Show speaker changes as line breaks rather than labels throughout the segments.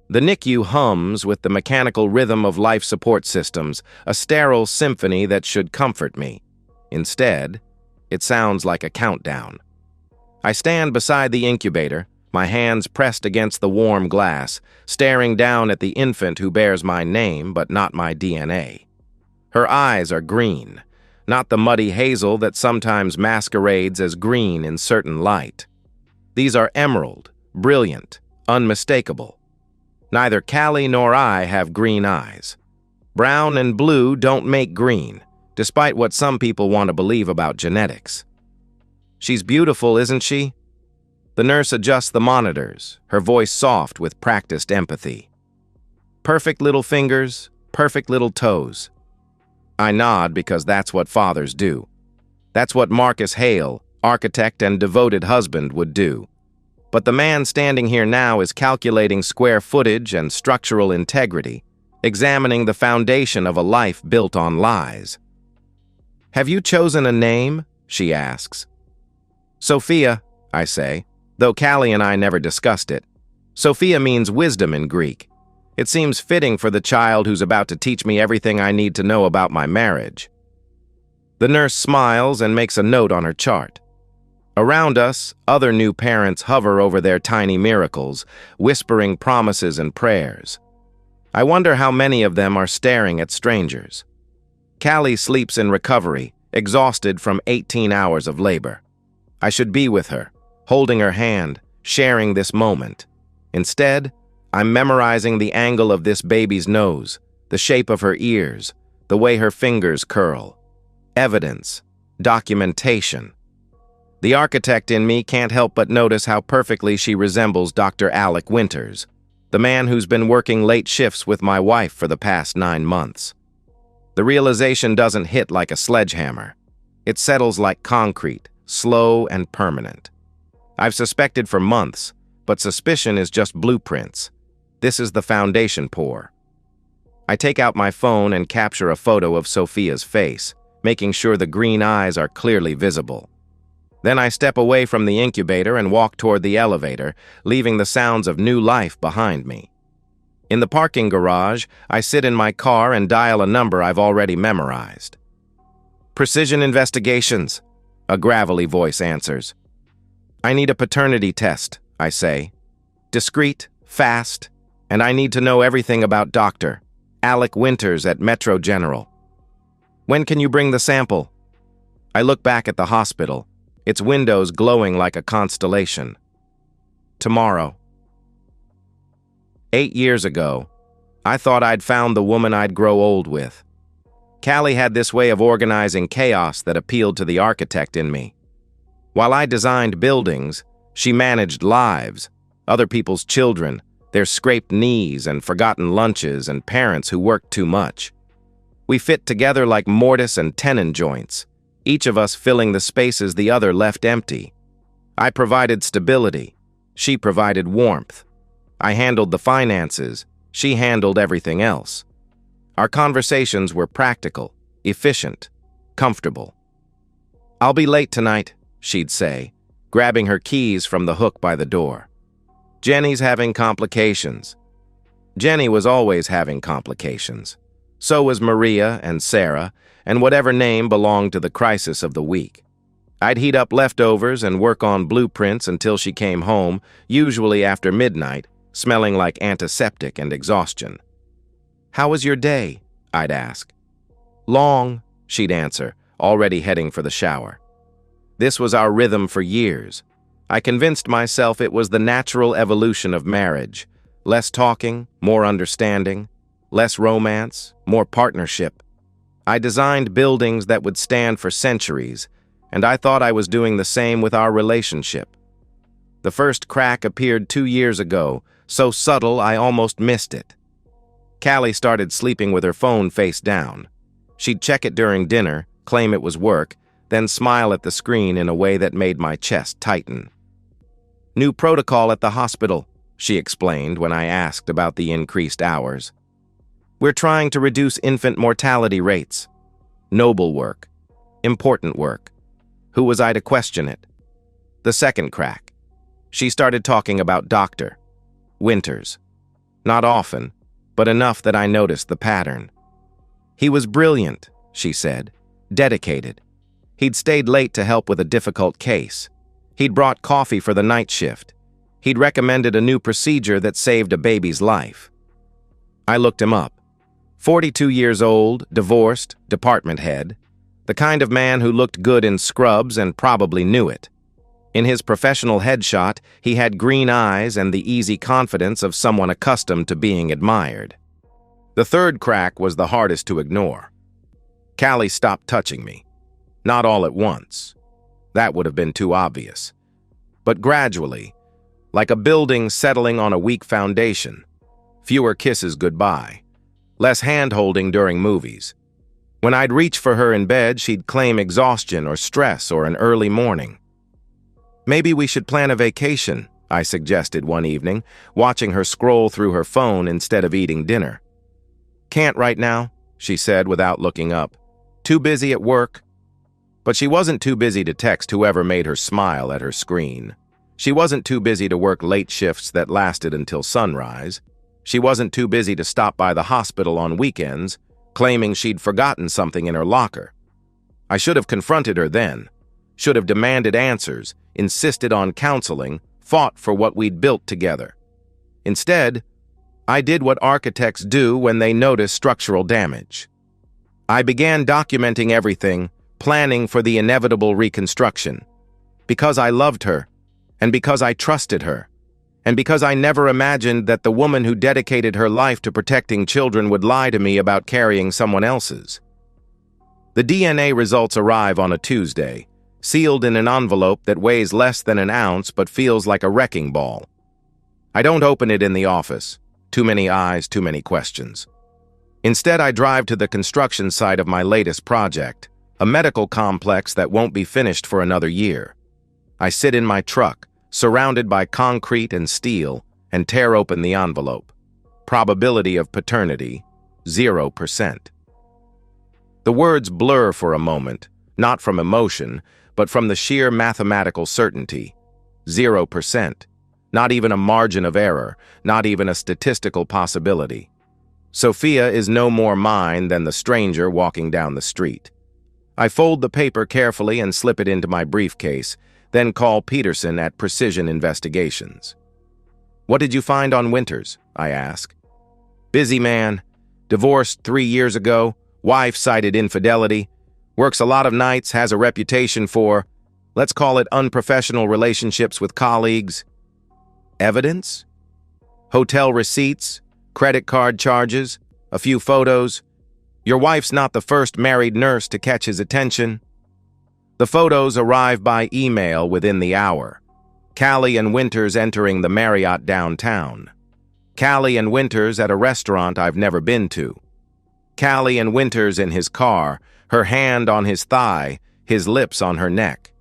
The NICU hums with the mechanical rhythm of life support systems, a sterile symphony that should comfort me. Instead, it sounds like a countdown. I stand beside the incubator, my hands pressed against the warm glass, staring down at the infant who bears my name but not my DNA. Her eyes are green, not the muddy hazel that sometimes masquerades as green in certain light. These are emerald, brilliant, unmistakable. Neither Callie nor I have green eyes. Brown and blue don't make green, despite what some people want to believe about genetics. She's beautiful, isn't she? The nurse adjusts the monitors, her voice soft with practiced empathy. Perfect little fingers, perfect little toes. I nod because that's what fathers do. That's what Marcus Hale, architect and devoted husband, would do. But the man standing here now is calculating square footage and structural integrity, examining the foundation of a life built on lies. "Have you chosen a name?" she asks. "Sophia," I say, though Callie and I never discussed it. Sophia means wisdom in Greek. It seems fitting for the child who's about to teach me everything I need to know about my marriage. The nurse smiles and makes a note on her chart. Around us, other new parents hover over their tiny miracles, whispering promises and prayers. I wonder how many of them are staring at strangers. Callie sleeps in recovery, exhausted from 18 hours of labor. I should be with her, holding her hand, sharing this moment. Instead, I'm memorizing the angle of this baby's nose, the shape of her ears, the way her fingers curl. Evidence, documentation. The architect in me can't help but notice how perfectly she resembles Dr. Alec Winters, the man who's been working late shifts with my wife for the past 9 months. The realization doesn't hit like a sledgehammer. It settles like concrete, slow and permanent. I've suspected for months, but suspicion is just blueprints. This is the foundation pour. I take out my phone and capture a photo of Sophia's face, making sure the green eyes are clearly visible. Then I step away from the incubator and walk toward the elevator, leaving the sounds of new life behind me. In the parking garage, I sit in my car and dial a number I've already memorized. "Precision Investigations," a gravelly voice answers. "I need a paternity test," I say. Discreet, fast, and I need to know everything about Dr. Alec Winters at Metro General. "When can you bring the sample?" I look back at the hospital, its windows glowing like a constellation. "Tomorrow." 8 years ago, I thought I'd found the woman I'd grow old with. Callie had this way of organizing chaos that appealed to the architect in me. While I designed buildings, she managed lives, other people's children, their scraped knees and forgotten lunches and parents who worked too much. We fit together like mortise and tenon joints, each of us filling the spaces the other left empty. I provided stability. She provided warmth. I handled the finances. She handled everything else. Our conversations were practical, efficient, comfortable. "I'll be late tonight," she'd say, grabbing her keys from the hook by the door. "Jenny's having complications." Jenny was always having complications. So was Maria and Sarah, and whatever name belonged to the crisis of the week. I'd heat up leftovers and work on blueprints until she came home, usually after midnight, smelling like antiseptic and exhaustion. "How was your day?" I'd ask. "Long," she'd answer, already heading for the shower. This was our rhythm for years. I convinced myself it was the natural evolution of marriage. Less talking, more understanding. Less romance, more partnership. I designed buildings that would stand for centuries, and I thought I was doing the same with our relationship. The first crack appeared 2 years ago, so subtle I almost missed it. Callie started sleeping with her phone face down. She'd check it during dinner, claim it was work, then smile at the screen in a way that made my chest tighten. "New protocol at the hospital," she explained when I asked about the increased hours. "We're trying to reduce infant mortality rates." Noble work. Important work. Who was I to question it? The second crack. She started talking about Dr. Winters. Not often, but enough that I noticed the pattern. He was brilliant, she said, dedicated. He'd stayed late to help with a difficult case. He'd brought coffee for the night shift. He'd recommended a new procedure that saved a baby's life. I looked him up. 42 years old, divorced, department head. The kind of man who looked good in scrubs and probably knew it. In his professional headshot, he had green eyes and the easy confidence of someone accustomed to being admired. The third crack was the hardest to ignore. Callie stopped touching me. Not all at once. That would have been too obvious. But gradually, like a building settling on a weak foundation. Fewer kisses goodbye. Less hand-holding during movies. When I'd reach for her in bed, she'd claim exhaustion or stress or an early morning. Maybe we should plan a vacation, I suggested one evening, watching her scroll through her phone instead of eating dinner. Can't right now, she said without looking up. Too busy at work. But she wasn't too busy to text whoever made her smile at her screen. She wasn't too busy to work late shifts that lasted until sunrise. She wasn't too busy to stop by the hospital on weekends, claiming she'd forgotten something in her locker. I should have confronted her then, should have demanded answers, insisted on counseling, fought for what we'd built together. Instead, I did what architects do when they notice structural damage. I began documenting everything, planning for the inevitable reconstruction. Because I loved her, and because I trusted her, and because I never imagined that the woman who dedicated her life to protecting children would lie to me about carrying someone else's. The DNA results arrive on a Tuesday, sealed in an envelope that weighs less than an ounce but feels like a wrecking ball. I don't open it in the office. Too many eyes, too many questions. Instead, I drive to the construction site of my latest project, a medical complex that won't be finished for another year. I sit in my truck, surrounded by concrete and steel, and tear open the envelope. Probability of paternity, 0%. The words blur for a moment, not from emotion, but from the sheer mathematical certainty. 0%. Not even a margin of error, not even a statistical possibility. Sophia is no more mine than the stranger walking down the street. I fold the paper carefully and slip it into my briefcase, then call Peterson at Precision Investigations. What did you find on Winters? I ask. Busy man. Divorced 3 years ago. Wife cited infidelity. Works a lot of nights, has a reputation for, let's call it unprofessional relationships with colleagues. Evidence? Hotel receipts, credit card charges, a few photos. Your wife's not the first married nurse to catch his attention. The photos arrive by email within the hour. Callie and Winters entering the Marriott downtown. Callie and Winters at a restaurant I've never been to. Callie and Winters in his car, her hand on his thigh, his lips on her neck.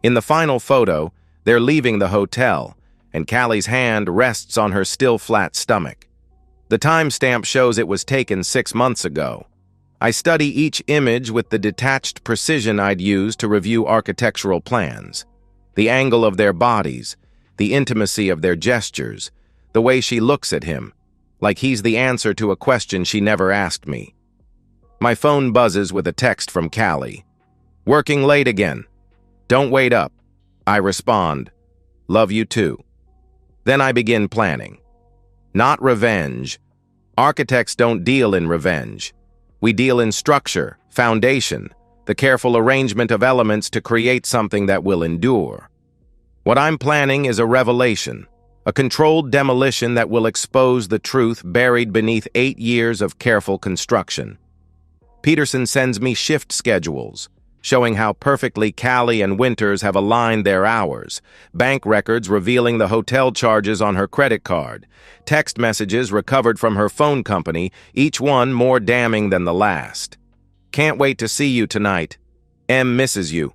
In the final photo, they're leaving the hotel, and Callie's hand rests on her still flat stomach. The timestamp shows it was taken 6 months ago. I study each image with the detached precision I'd use to review architectural plans. The angle of their bodies, the intimacy of their gestures, the way she looks at him, like he's the answer to a question she never asked me. My phone buzzes with a text from Callie. Working late again. Don't wait up. I respond. Love you too. Then I begin planning. Not revenge. Architects don't deal in revenge. We deal in structure, foundation, the careful arrangement of elements to create something that will endure. What I'm planning is a revelation, a controlled demolition that will expose the truth buried beneath 8 years of careful construction. Peterson sends me shift schedules, showing how perfectly Callie and Winters have aligned their hours, bank records revealing the hotel charges on her credit card, text messages recovered from her phone company, each one more damning than the last. Can't wait to see you tonight. M misses you.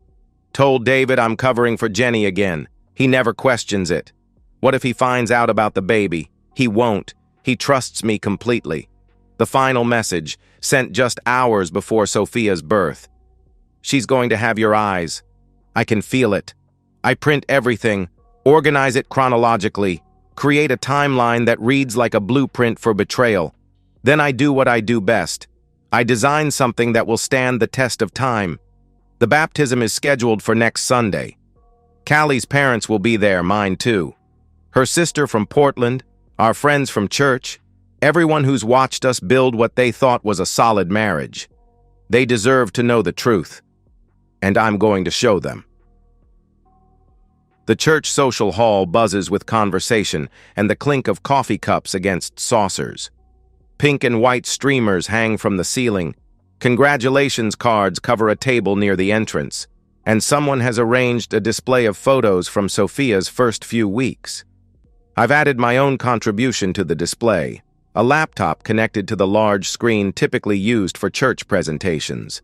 Told David I'm covering for Jenny again. He never questions it. What if he finds out about the baby? He won't. He trusts me completely. The final message, sent just hours before Sophia's birth. She's going to have your eyes. I can feel it. I print everything, organize it chronologically. Create a timeline that reads like a blueprint for betrayal. Then I do what I do best. I design something that will stand the test of time. The baptism is scheduled for next Sunday. Callie's parents will be there, mine too. Her sister from Portland, our friends from church, everyone who's watched us build what they thought was a solid marriage. They deserve to know the truth, and I'm going to show them. The church social hall buzzes with conversation and the clink of coffee cups against saucers. Pink and white streamers hang from the ceiling. Congratulations cards cover a table near the entrance, and someone has arranged a display of photos from Sophia's first few weeks. I've added my own contribution to the display, a laptop connected to the large screen typically used for church presentations.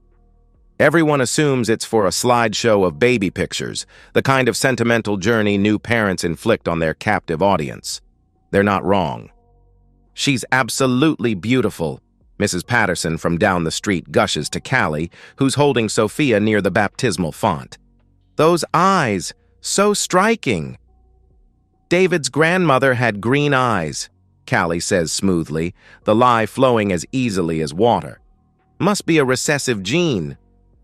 Everyone assumes it's for a slideshow of baby pictures, the kind of sentimental journey new parents inflict on their captive audience. They're not wrong. "She's absolutely beautiful," Mrs. Patterson from down the street gushes to Callie, who's holding Sophia near the baptismal font. "Those eyes, so striking." "David's grandmother had green eyes," Callie says smoothly, the lie flowing as easily as water. "Must be a recessive gene.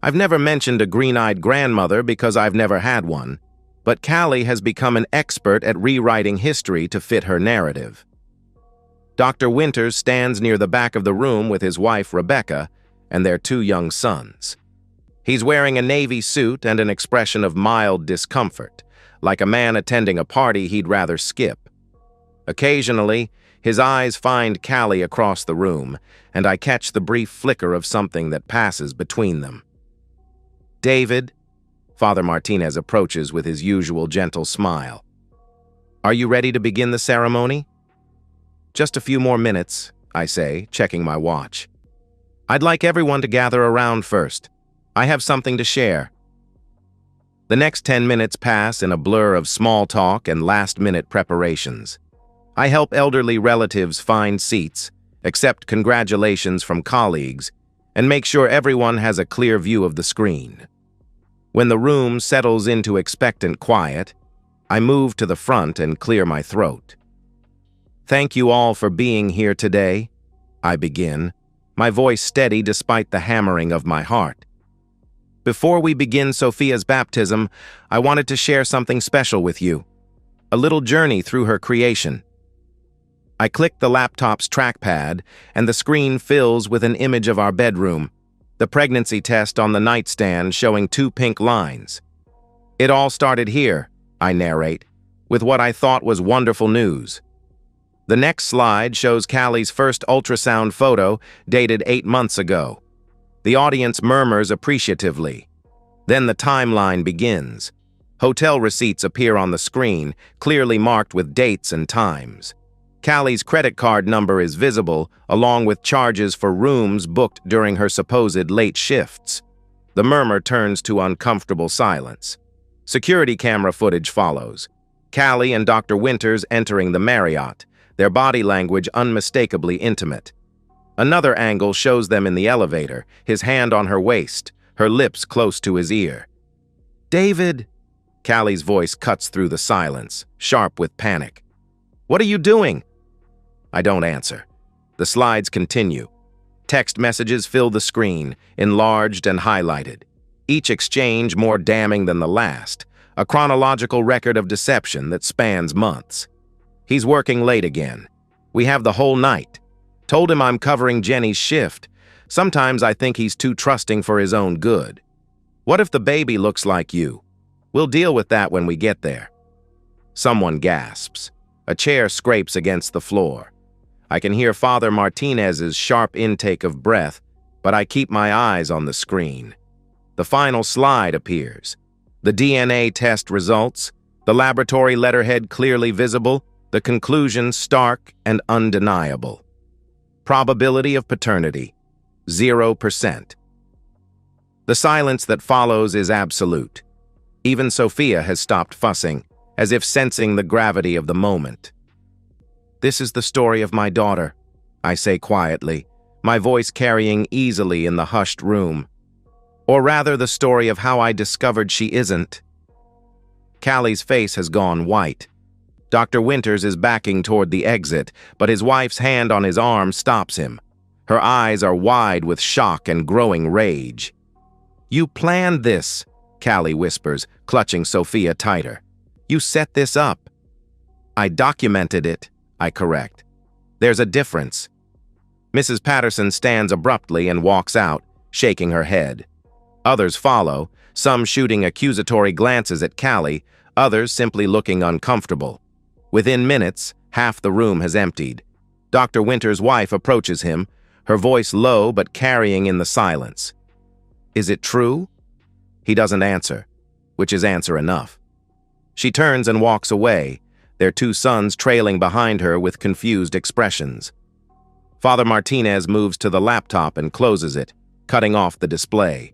I've never mentioned a green-eyed grandmother because I've never had one, but Callie has become an expert at rewriting history to fit her narrative." Dr. Winters stands near the back of the room with his wife, Rebecca, and their 2 young sons. He's wearing a navy suit and an expression of mild discomfort, like a man attending a party he'd rather skip. Occasionally, his eyes find Callie across the room, and I catch the brief flicker of something that passes between them. "David," Father Martinez approaches with his usual gentle smile. "Are you ready to begin the ceremony?" "Just a few more minutes," I say, checking my watch. "I'd like everyone to gather around first. I have something to share." The next 10 minutes pass in a blur of small talk and last-minute preparations. I help elderly relatives find seats, accept congratulations from colleagues, and make sure everyone has a clear view of the screen. When the room settles into expectant quiet, I move to the front and clear my throat. "Thank you all for being here today," I begin, my voice steady despite the hammering of my heart. "Before we begin Sophia's baptism, I wanted to share something special with you, a little journey through her creation." I click the laptop's trackpad, and the screen fills with an image of our bedroom, the pregnancy test on the nightstand showing 2 pink lines. "It all started here," I narrate, with what I thought was wonderful news. The next slide shows Callie's first ultrasound photo, dated 8 months ago. The audience murmurs appreciatively. Then the timeline begins. Hotel receipts appear on the screen, clearly marked with dates and times. Callie's credit card number is visible, along with charges for rooms booked during her supposed late shifts. The murmur turns to uncomfortable silence. Security camera footage follows. Callie and Dr. Winters entering the Marriott, their body language unmistakably intimate. Another angle shows them in the elevator, his hand on her waist, her lips close to his ear. "David!" Callie's voice cuts through the silence, sharp with panic. "What are you doing?" I don't answer. The slides continue. Text messages fill the screen, enlarged and highlighted. Each exchange more damning than the last, a chronological record of deception that spans months. "He's working late again. We have the whole night. Told him I'm covering Jenny's shift. Sometimes I think he's too trusting for his own good. What if the baby looks like you? We'll deal with that when we get there." Someone gasps. A chair scrapes against the floor. I can hear Father Martinez's sharp intake of breath, but I keep my eyes on the screen. The final slide appears. The DNA test results, the laboratory letterhead clearly visible, the conclusion stark and undeniable. Probability of paternity, 0%. The silence that follows is absolute. Even Sophia has stopped fussing, as if sensing the gravity of the moment. "This is the story of my daughter," I say quietly, my voice carrying easily in the hushed room. Or rather, the story of how I discovered she isn't. Callie's face has gone white. Dr. Winters is backing toward the exit, but his wife's hand on his arm stops him. Her eyes are wide with shock and growing rage. "You planned this," Callie whispers, clutching Sophia tighter. "You set this up." "I documented it," I correct. "There's a difference." Mrs. Patterson stands abruptly and walks out, shaking her head. Others follow, some shooting accusatory glances at Callie, others simply looking uncomfortable. Within minutes, half the room has emptied. Dr. Winters' wife approaches him, her voice low but carrying in the silence. "Is it true?" He doesn't answer, which is answer enough. She turns and walks away, their two sons trailing behind her with confused expressions. Father Martinez moves to the laptop and closes it, cutting off the display.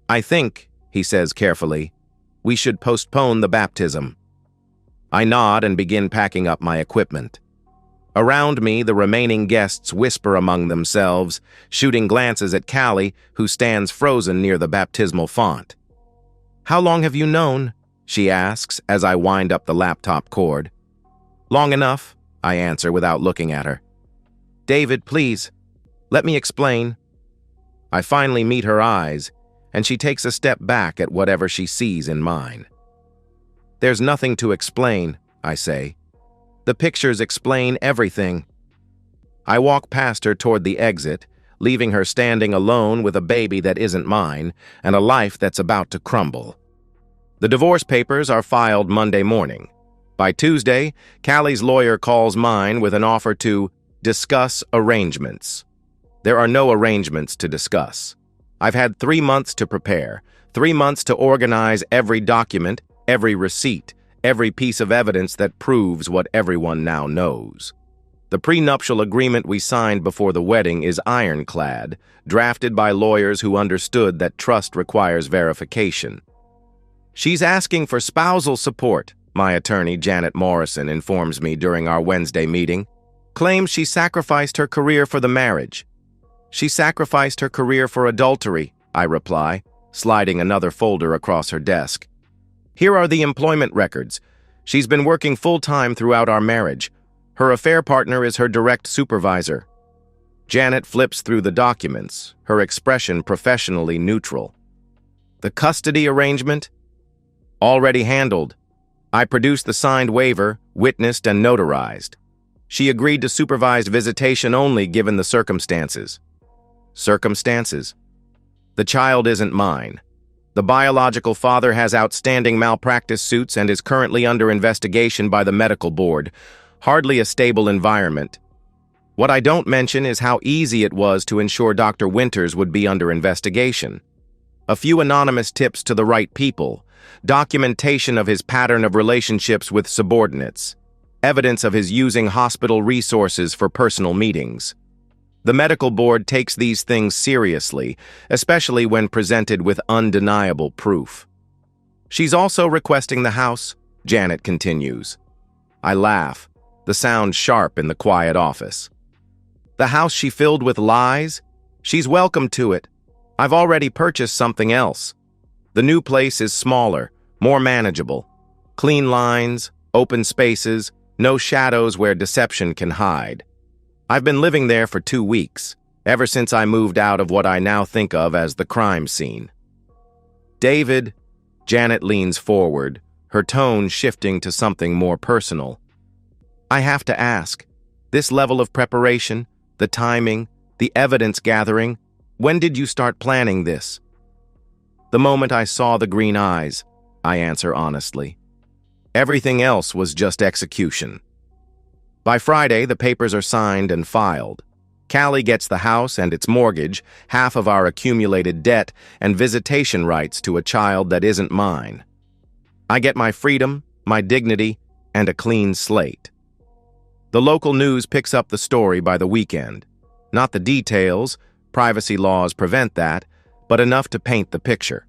"I think," he says carefully, "we should postpone the baptism." I nod and begin packing up my equipment. Around me, the remaining guests whisper among themselves, shooting glances at Callie, who stands frozen near the baptismal font. "How long have you known?" she asks as I wind up the laptop cord. "Long enough," I answer without looking at her. "David, please, let me explain." I finally meet her eyes, and she takes a step back at whatever she sees in mine. "There's nothing to explain," I say. "The pictures explain everything." I walk past her toward the exit, leaving her standing alone with a baby that isn't mine and a life that's about to crumble. The divorce papers are filed Monday morning. By Tuesday, Callie's lawyer calls mine with an offer to discuss arrangements. There are no arrangements to discuss. I've had 3 months to prepare, 3 months to organize every document, every receipt, every piece of evidence that proves what everyone now knows. The prenuptial agreement we signed before the wedding is ironclad, drafted by lawyers who understood that trust requires verification. "She's asking for spousal support," my attorney Janet Morrison informs me during our Wednesday meeting. "Claims she sacrificed her career for the marriage." "She sacrificed her career for adultery," I reply, sliding another folder across her desk. "Here are the employment records. She's been working full-time throughout our marriage. Her affair partner is her direct supervisor." Janet flips through the documents, her expression professionally neutral. "The custody arrangement? Already handled. I produced the signed waiver, witnessed and notarized. She agreed to supervised visitation only given the circumstances." Circumstances? "The child isn't mine. The biological father has outstanding malpractice suits and is currently under investigation by the medical board. Hardly a stable environment. What I don't mention is how easy it was to ensure Dr. Winters would be under investigation. A few anonymous tips to the right people, documentation of his pattern of relationships with subordinates, evidence of his using hospital resources for personal meetings. The medical board takes these things seriously, especially when presented with undeniable proof. "She's also requesting the house," Janet continues. I laugh, the sound sharp in the quiet office. "The house she filled with lies? She's welcome to it. I've already purchased something else. The new place is smaller, more manageable. Clean lines, open spaces, no shadows where deception can hide. I've been living there for 2 weeks, ever since I moved out of what I now think of as the crime scene." "David," Janet leans forward, her tone shifting to something more personal. "I have to ask, this level of preparation, the timing, the evidence gathering, when did you start planning this?" "The moment I saw the green eyes," I answer honestly. "Everything else was just execution." By Friday, the papers are signed and filed. Callie gets the house and its mortgage, half of our accumulated debt, and visitation rights to a child that isn't mine. I get my freedom, my dignity, and a clean slate. The local news picks up the story by the weekend. Not the details, privacy laws prevent that, but enough to paint the picture.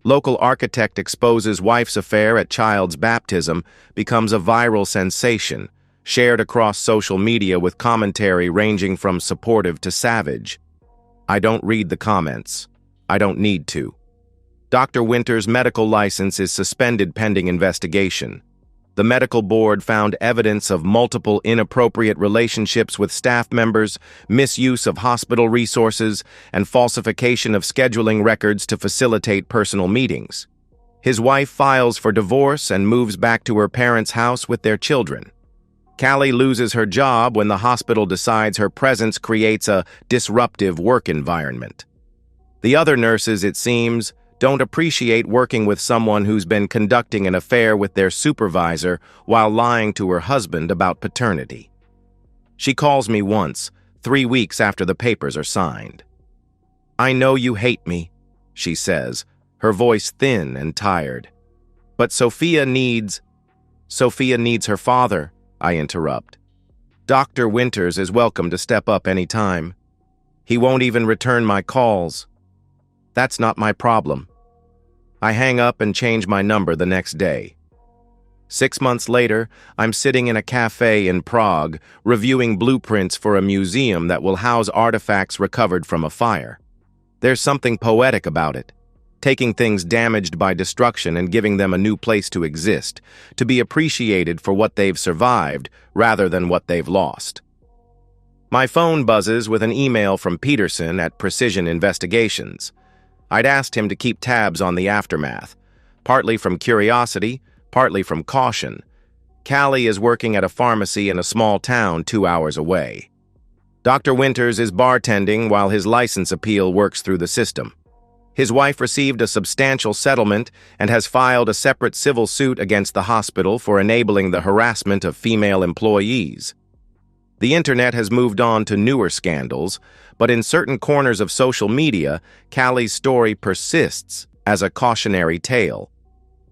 Local architect exposes wife's affair at child's baptism becomes a viral sensation, shared across social media with commentary ranging from supportive to savage. I don't read the comments. I don't need to. Dr. Winters' medical license is suspended pending investigation. The medical board found evidence of multiple inappropriate relationships with staff members, misuse of hospital resources, and falsification of scheduling records to facilitate personal meetings. His wife files for divorce and moves back to her parents' house with their children. Callie loses her job when the hospital decides her presence creates a disruptive work environment. The other nurses, it seems, don't appreciate working with someone who's been conducting an affair with their supervisor while lying to her husband about paternity. She calls me once, 3 weeks after the papers are signed. "I know you hate me," she says, her voice thin and tired. "But Sophia needs her father," I interrupt. "Dr. Winters is welcome to step up any time. He won't even return my calls. That's not my problem." I hang up and change my number the next day. 6 months later, I'm sitting in a cafe in Prague, reviewing blueprints for a museum that will house artifacts recovered from a fire. There's something poetic about it, taking things damaged by destruction and giving them a new place to exist, to be appreciated for what they've survived rather than what they've lost. My phone buzzes with an email from Peterson at Precision Investigations. I'd asked him to keep tabs on the aftermath, partly from curiosity, partly from caution. Callie is working at a pharmacy in a small town 2 hours away. Dr. Winters is bartending while his license appeal works through the system. His wife received a substantial settlement and has filed a separate civil suit against the hospital for enabling the harassment of female employees. The internet has moved on to newer scandals, but in certain corners of social media, Callie's story persists as a cautionary tale.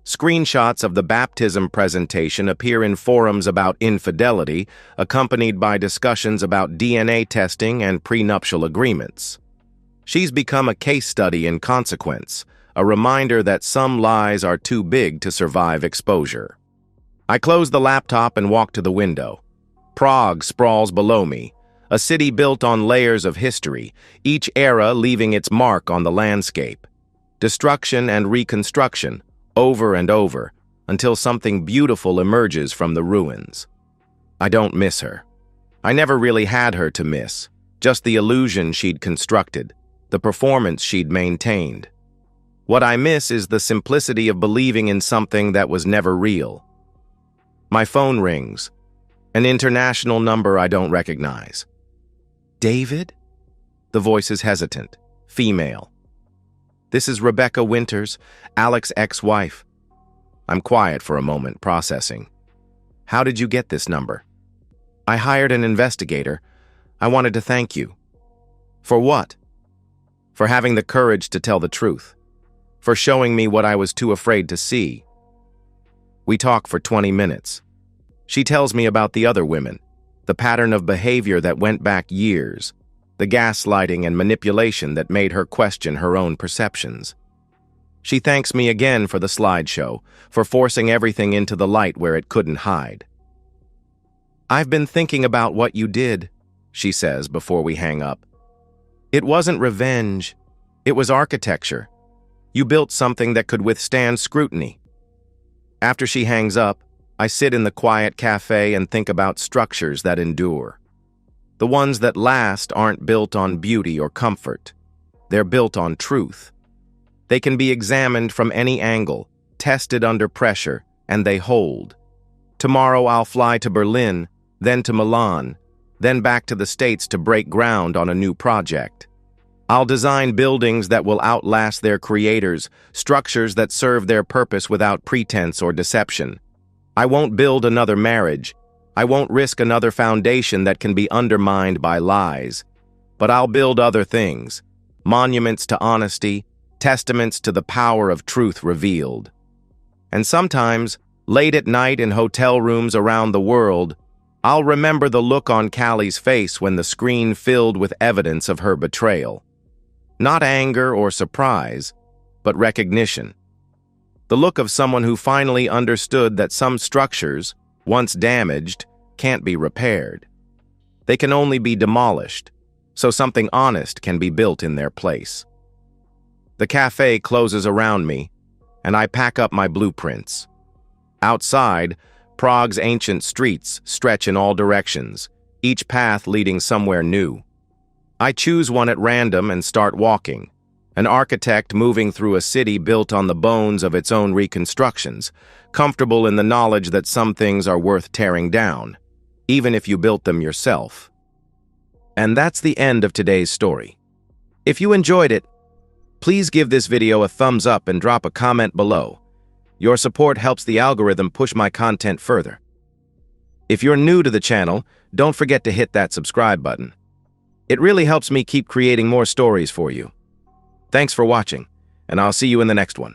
Screenshots of the baptism presentation appear in forums about infidelity, accompanied by discussions about DNA testing and prenuptial agreements. She's become a case study in consequence, a reminder that some lies are too big to survive exposure. I close the laptop and walk to the window. Prague sprawls below me, a city built on layers of history, each era leaving its mark on the landscape. Destruction and reconstruction, over and over, until something beautiful emerges from the ruins. I don't miss her. I never really had her to miss, just the illusion she'd constructed, the performance she'd maintained. What I miss is the simplicity of believing in something that was never real. My phone rings. An international number I don't recognize. "David?" The voice is hesitant, female. "This is Rebecca Winters, Alex's ex-wife." I'm quiet for a moment, processing. "How did you get this number?" "I hired an investigator. I wanted to thank you." "For what?" "For having the courage to tell the truth. For showing me what I was too afraid to see." We talk for 20 minutes. She tells me about the other women, the pattern of behavior that went back years, the gaslighting and manipulation that made her question her own perceptions. She thanks me again for the slideshow, for forcing everything into the light where it couldn't hide. "I've been thinking about what you did," she says before we hang up. "It wasn't revenge, it was architecture. You built something that could withstand scrutiny." After she hangs up, I sit in the quiet cafe and think about structures that endure. The ones that last aren't built on beauty or comfort. They're built on truth. They can be examined from any angle, tested under pressure, and they hold. Tomorrow I'll fly to Berlin, then to Milan, then back to the States to break ground on a new project. I'll design buildings that will outlast their creators, structures that serve their purpose without pretense or deception. I won't build another marriage. I won't risk another foundation that can be undermined by lies. But I'll build other things, monuments to honesty, testaments to the power of truth revealed. And sometimes, late at night in hotel rooms around the world, I'll remember the look on Callie's face when the screen filled with evidence of her betrayal. Not anger or surprise, but recognition. The look of someone who finally understood that some structures, once damaged, can't be repaired. They can only be demolished, so something honest can be built in their place. The cafe closes around me, and I pack up my blueprints. Outside, Prague's ancient streets stretch in all directions, each path leading somewhere new. I choose one at random and start walking, an architect moving through a city built on the bones of its own reconstructions, comfortable in the knowledge that some things are worth tearing down, even if you built them yourself. And that's the end of today's story. If you enjoyed it, please give this video a thumbs up and drop a comment below. Your support helps the algorithm push my content further. If you're new to the channel, don't forget to hit that subscribe button. It really helps me keep creating more stories for you. Thanks for watching, and I'll see you in the next one.